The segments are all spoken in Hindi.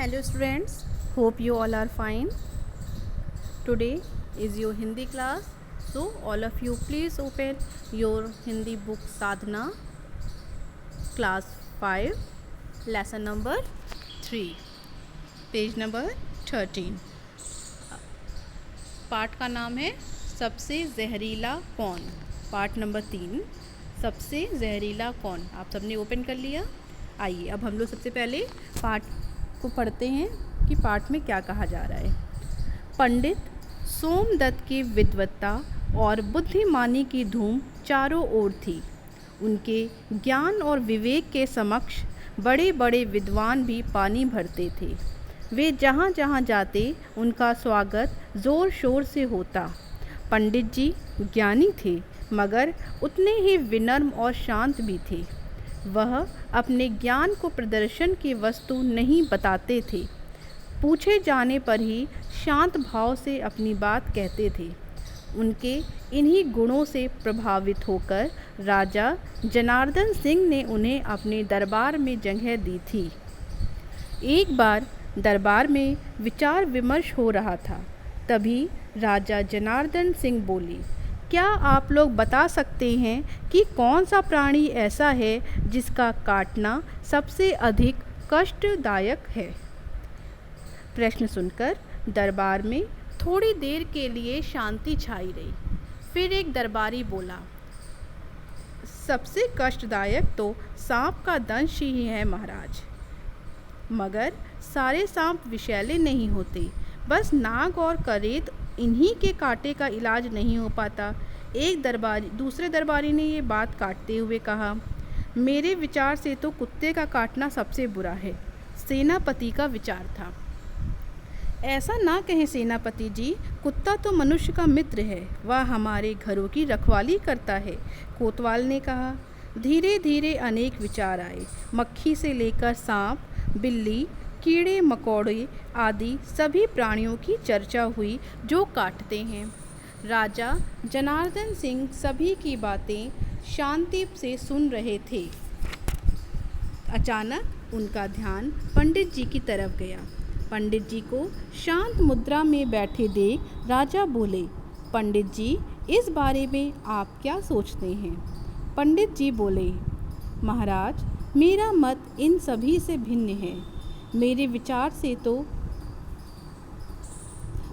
Hello students, hope you all are fine. Today is your Hindi class. So all of you please open your Hindi book Sadhana class 5 lesson number 3 page number 13. पाठ का नाम है सबसे जहरीला कौन। पाठ नंबर 3 सबसे जहरीला कौन। आप सबने ओपन कर लिया। आइए अब हम लोग सबसे पहले पाठ को पढ़ते हैं कि पाठ में क्या कहा जा रहा है। पंडित सोमदत्त की विद्वत्ता और बुद्धिमानी की धूम चारों ओर थी। उनके ज्ञान और विवेक के समक्ष बड़े बड़े विद्वान भी पानी भरते थे। वे जहाँ जहाँ जाते उनका स्वागत ज़ोर शोर से होता। पंडित जी ज्ञानी थे मगर उतने ही विनम्र और शांत भी थे। वह अपने ज्ञान को प्रदर्शन की वस्तु नहीं बताते थे। पूछे जाने पर ही शांत भाव से अपनी बात कहते थे। उनके इन्हीं गुणों से प्रभावित होकर राजा जनार्दन सिंह ने उन्हें अपने दरबार में जगह दी थी। एक बार दरबार में विचार विमर्श हो रहा था। तभी राजा जनार्दन सिंह बोले, क्या आप लोग बता सकते हैं कि कौन सा प्राणी ऐसा है जिसका काटना सबसे अधिक कष्टदायक है। प्रश्न सुनकर दरबार में थोड़ी देर के लिए शांति छाई रही। फिर एक दरबारी बोला, सबसे कष्टदायक तो सांप का दंश ही है महाराज। मगर सारे सांप विषैले नहीं होते। बस नाग और करेत इन्हीं के कांटे का इलाज नहीं हो पाता। दूसरे दरबारी ने ये बात काटते हुए कहा, मेरे विचार से तो कुत्ते का काटना सबसे बुरा है। सेनापति का विचार था। ऐसा ना कहें सेनापति जी, कुत्ता तो मनुष्य का मित्र है। वह हमारे घरों की रखवाली करता है। कोतवाल ने कहा। धीरे धीरे अनेक विचार आए। मक्खी से लेकर सांप, बिल्ली, कीड़े मकोड़े आदि सभी प्राणियों की चर्चा हुई जो काटते हैं। राजा जनार्दन सिंह सभी की बातें शांति से सुन रहे थे। अचानक उनका ध्यान पंडित जी की तरफ गया। पंडित जी को शांत मुद्रा में बैठे देख राजा बोले, पंडित जी इस बारे में आप क्या सोचते हैं। पंडित जी बोले, महाराज मेरा मत इन सभी से भिन्न है। मेरे विचार से तो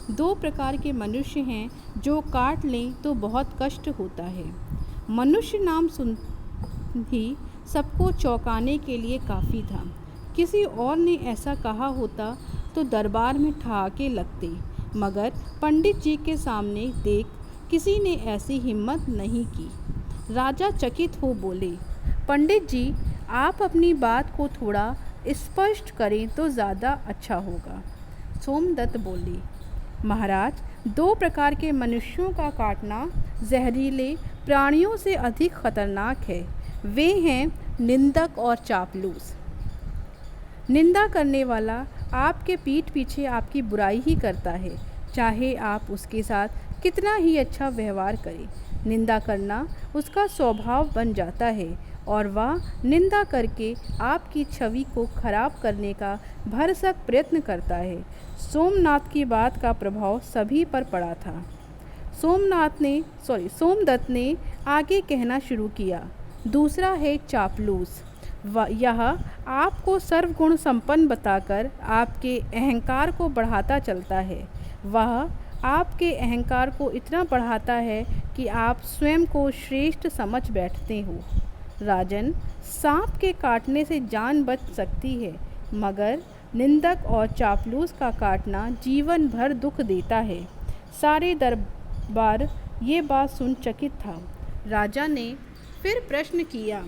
दो प्रकार के मनुष्य हैं जो काट लें तो बहुत कष्ट होता है। मनुष्य नाम सुन ही सबको चौंकाने के लिए काफ़ी था। किसी और ने ऐसा कहा होता तो दरबार में ठहाके लगते, मगर पंडित जी के सामने देख किसी ने ऐसी हिम्मत नहीं की। राजा चकित हो बोले, पंडित जी आप अपनी बात को थोड़ा स्पष्ट करें तो ज़्यादा अच्छा होगा। सोमदत्त बोले, महाराज दो प्रकार के मनुष्यों का काटना जहरीले प्राणियों से अधिक खतरनाक है। वे हैं निंदक और चापलूस। निंदा करने वाला आपके पीठ पीछे आपकी बुराई ही करता है, चाहे आप उसके साथ कितना ही अच्छा व्यवहार करें। निंदा करना उसका स्वभाव बन जाता है और वह निंदा करके आपकी छवि को खराब करने का भरसक प्रयत्न करता है। सोमदत्त की बात का प्रभाव सभी पर पड़ा था। सोमदत्त ने आगे कहना शुरू किया, दूसरा है चापलूस। यह आपको सर्वगुण संपन्न बताकर आपके अहंकार को बढ़ाता चलता है। वह आपके अहंकार को इतना बढ़ाता है कि आप स्वयं को श्रेष्ठ समझ बैठते हो। राजन, सांप के काटने से जान बच सकती है, मगर निंदक और चापलूस का काटना जीवन भर दुख देता है। सारे दरबार ये बात सुन चकित था। राजा ने फिर प्रश्न किया,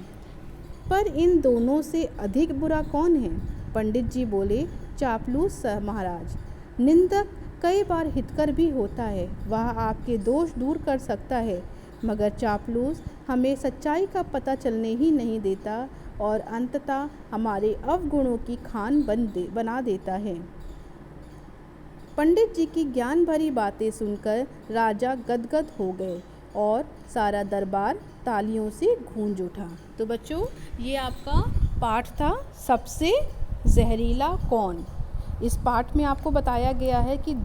पर इन दोनों से अधिक बुरा कौन है। पंडित जी बोले, चापलूस महाराज। निंदक कई बार हितकर भी होता है। वह आपके दोष दूर कर सकता है, मगर चापलूस हमें सच्चाई का पता चलने ही नहीं देता और अंततः हमारे अवगुणों की खान बना देता है। पंडित जी की ज्ञान भरी बातें सुनकर राजा गदगद हो गए और सारा दरबार तालियों से गूंज उठा। तो बच्चों ये आपका पाठ था सबसे जहरीला कौन। इस पार्ट में आपको बताया गया है कि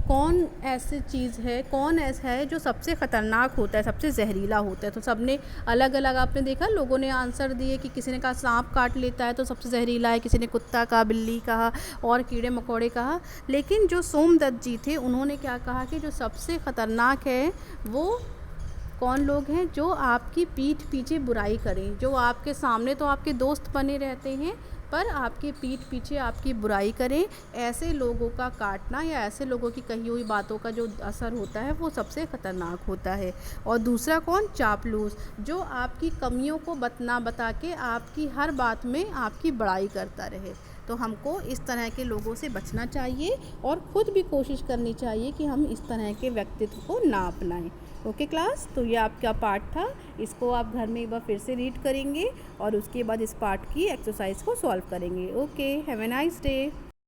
कौन ऐसी चीज़ है, कौन ऐसा है जो सबसे ख़तरनाक होता है, सबसे जहरीला होता है। तो सबने अलग अलग आपने देखा, लोगों ने आंसर दिए कि किसी ने कहा सांप काट लेता है तो सबसे जहरीला है, किसी ने कुत्ता कहा, बिल्ली कहा और कीड़े मकोड़े कहा। लेकिन जो सोमदत्त जी थे उन्होंने क्या कहा कि जो सबसे ख़तरनाक है वो कौन लोग हैं, जो आपकी पीठ पीछे बुराई करें, जो आपके सामने तो आपके दोस्त बने रहते हैं पर आपके पीठ पीछे आपकी बुराई करें। ऐसे लोगों का काटना या ऐसे लोगों की कही हुई बातों का जो असर होता है वो सबसे ख़तरनाक होता है। और दूसरा कौन, चापलूस, जो आपकी कमियों को बता के आपकी हर बात में आपकी बड़ाई करता रहे। तो हमको इस तरह के लोगों से बचना चाहिए और ख़ुद भी कोशिश करनी चाहिए कि हम इस तरह के व्यक्तित्व को ना अपनाएं। ओके क्लास, तो ये आपका पार्ट था, इसको आप घर में एक बार फिर से रीड करेंगे और उसके बाद इस पार्ट की एक्सरसाइज को सॉल्व करेंगे। Okay, have a nice day.